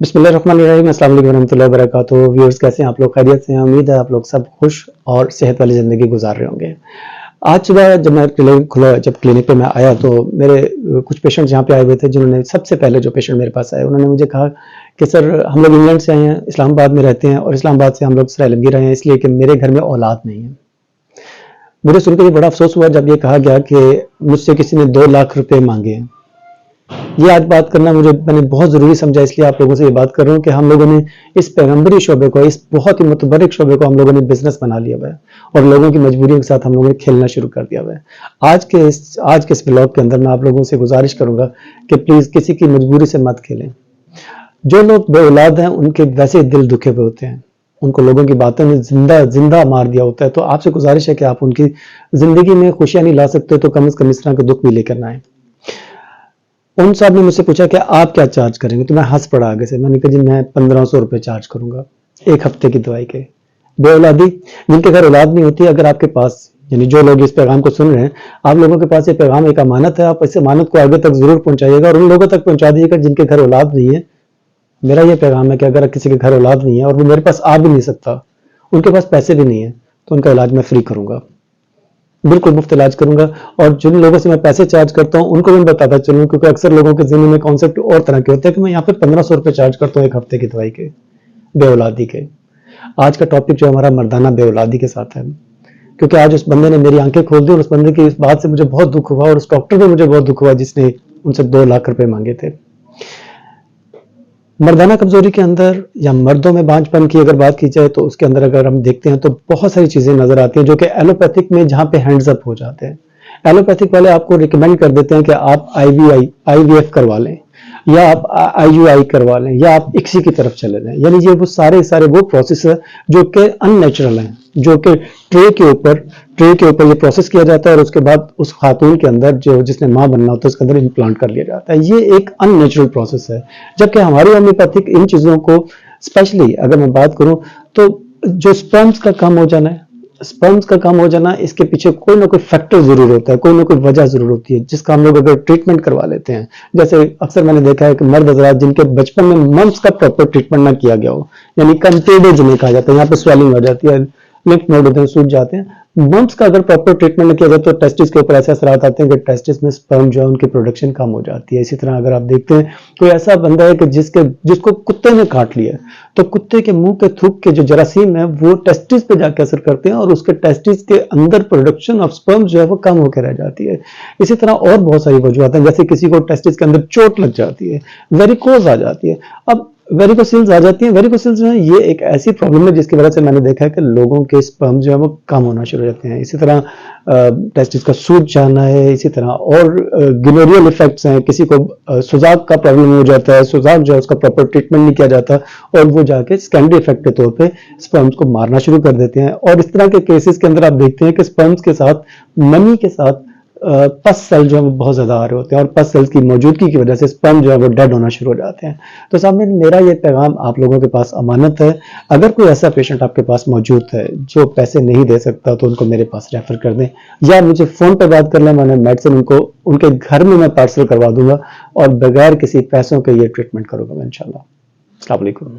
बिस्मिल्लाहिर्रहमानिर्रहीम, अस्सलाम वालेकुम रहमतुल्लाहि व बरकातुहू। व्यूअर्स, कैसे हैं आप लोग? खैरियत से हैं? उम्मीद है आप लोग सब खुश और सेहत वाली ज़िंदगी गुजार रहे होंगे। आज सुबह जब मैं क्लिनिक पे मैं आया तो मेरे कुछ पेशेंट्स यहाँ पे आए हुए थे, जिन्होंने सबसे पहले जो पेशेंट मेरे पास आए उन्होंने मुझे कहा कि सर, हम लोग इंग्लैंड से आए हैं, इस्लामाबाद में रहते हैं और इस्लामाबाद से हम लोग सर आलमगीर आए हैं इसलिए कि मेरे घर में औलाद नहीं है। मुझे सुनकर ये बड़ा अफसोस हुआ जब ये कहा गया कि मुझसे किसी ने 2 लाख रुपए मांगे हैं। ये आज बात करना मैंने बहुत ज़रूरी समझा, इसलिए आप लोगों से ये बात कर रहा हूँ कि हम लोगों ने इस पैगंबरी शोबे को, इस बहुत ही मुतबरक शोबे को हम लोगों ने बिजनेस बना लिया हुआ है और लोगों की मजबूरियों के साथ हम लोगों ने खेलना शुरू कर दिया हुआ है। आज के इस व्लॉग के अंदर मैं आप लोगों से गुजारिश करूंगा कि प्लीज़ किसी की मजबूरी से मत खेलें। जो लोग बे औलाद हैं उनके वैसे दिल दुखे हुए होते हैं, उनको लोगों की बातों ने जिंदा मार दिया होता है। तो आपसे गुजारिश है कि आप उनकी जिंदगी में खुशियां नहीं ला सकते तो कम से कम इस तरह के दुख भी लेकर ना आए। उन साहब ने मुझसे पूछा कि आप क्या चार्ज करेंगे, तो मैं हंस पड़ा आगे से। मैंने कहा जी मैं 1500 रुपये चार्ज करूंगा 1 हफ्ते की दवाई के। बे औलादी, जिनके घर औलाद नहीं होती, अगर आपके पास, यानी जो लोग इस पैगाम को सुन रहे हैं, आप लोगों के पास ये पैगाम एक अमानत है, आप इस अमानत को आगे तक जरूर पहुंचाइएगा और उन लोगों तक पहुंचा दीजिएगा जिनके घर औलाद नहीं है। मेरा ये पैगाम है कि अगर किसी के घर औलाद नहीं है और वो मेरे पास आ भी नहीं सकता, उनके पास पैसे भी नहीं है, तो उनका इलाज मैं फ्री करूंगा, बिल्कुल मुफ्त इलाज करूंगा। और जिन लोगों से मैं पैसे चार्ज करता हूं उनको भी बताता चलूं, क्योंकि अक्सर लोगों के ज़हन में कॉन्सेप्ट और तरह के होते हैं कि मैं यहाँ पे 1500 रुपये चार्ज करता हूँ 1 हफ्ते की दवाई के, बे औलादी के। आज का टॉपिक जो हमारा मर्दाना बे औलादी के साथ है, क्योंकि आज उस बंदे ने मेरी आंखें खोल दी और उस बंदे की इस बात से मुझे बहुत दुख हुआ और उस डॉक्टर को मुझे बहुत दुख हुआ जिसने उनसे 2 लाख रुपए मांगे थे। मर्दाना कमजोरी के अंदर या मर्दों में बांझपन की अगर बात की जाए तो उसके अंदर अगर हम देखते हैं तो बहुत सारी चीजें नजर आती हैं जो कि एलोपैथिक में जहां पे हैंड्स अप हो जाते हैं। एलोपैथिक वाले आपको रिकमेंड कर देते हैं कि आप आईवीएफ करवा लें या आप आईयूआई करवा लें या आप इक्सी की तरफ चले जाएं। यानी ये वो सारे वो प्रोसेस है जो कि अननेचुरल हैं, जो कि ट्रे के ऊपर ये प्रोसेस किया जाता है और उसके बाद उस खातून के अंदर जो जिसने माँ बनना होता है उसके अंदर इम्प्लांट कर लिया जाता है। ये एक अननेचुरल प्रोसेस है, जबकि हमारी होम्योपैथिक इन चीजों को, स्पेशली अगर मैं बात करूं तो जो स्पर्म्स का कम हो जाना, इसके पीछे कोई ना कोई फैक्टर जरूर होता है, कोई ना कोई वजह जरूर होती है जिसका हम लोग अगर ट्रीटमेंट करवा लेते हैं। जैसे अक्सर मैंने देखा है कि मर्द हजरात जिनके बचपन में मम्स का प्रॉपर ट्रीटमेंट ना किया गया हो, यानी कंटेडे जिन्हें कहा जाता है, यहाँ पे स्वेलिंग हो जाती है, लिम्फ नोड होते हैं, सूज जाते हैं। मम्स का अगर प्रॉपर ट्रीटमेंट न किया जाए तो टेस्टिस के ऊपर ऐसे असरात आते हैं कि टेस्टिस में स्पर्म जो है उनकी प्रोडक्शन कम हो जाती है। इसी तरह अगर आप देखते हैं कोई ऐसा बंदा है कि जिसको कुत्ते ने काट लिया, तो कुत्ते के मुंह के थूक के जो जरासीम है वो टेस्टिस पे जाकर असर करते हैं और उसके टेस्टिस के अंदर प्रोडक्शन ऑफ स्पर्म जो है वो कम होकर रह जाती है। इसी तरह और बहुत सारी वजूहत हैं, जैसे किसी को टेस्टिस के अंदर चोट लग जाती है, वेरिकोज आ जाती है। अब वेरिकोसिल्स आ जाती हैं। वेरिकोसिल्स जो है ये एक ऐसी प्रॉब्लम है जिसकी वजह से मैंने देखा है कि लोगों के स्पर्म जो है वो कम होना शुरू हो जाते हैं। इसी तरह टेस्टिस का सूज जाना है, इसी तरह और गिनोरियल इफेक्ट्स हैं। किसी को सुजाक का प्रॉब्लम हो जाता है, सुजाक जो है उसका प्रॉपर ट्रीटमेंट नहीं किया जाता और वो जाके सेकेंडरी इफेक्ट के तौर पे स्पर्म्स को मारना शुरू कर देते हैं। और इस तरह के केसेस के अंदर आप देखते हैं कि स्पर्म्स के साथ मनी के साथ पस सेल जो है वो बहुत ज्यादा आ रहे होते हैं और पस सेल्स की मौजूदगी की वजह से स्पर्म जो है वो डेड होना शुरू हो जाते हैं। तो सामने मेरा ये पैगाम आप लोगों के पास अमानत है, अगर कोई ऐसा पेशेंट आपके पास मौजूद है जो पैसे नहीं दे सकता तो उनको मेरे पास रेफर कर दें या मुझे फोन पर बात कर लें। मैंने मेडिसिन उनको उनके घर में मैं पार्सल करवा दूंगा और बगैर किसी पैसों के ये ट्रीटमेंट करूंगा मैं इंशाल्लाह। अस्सलाम वालेकुम।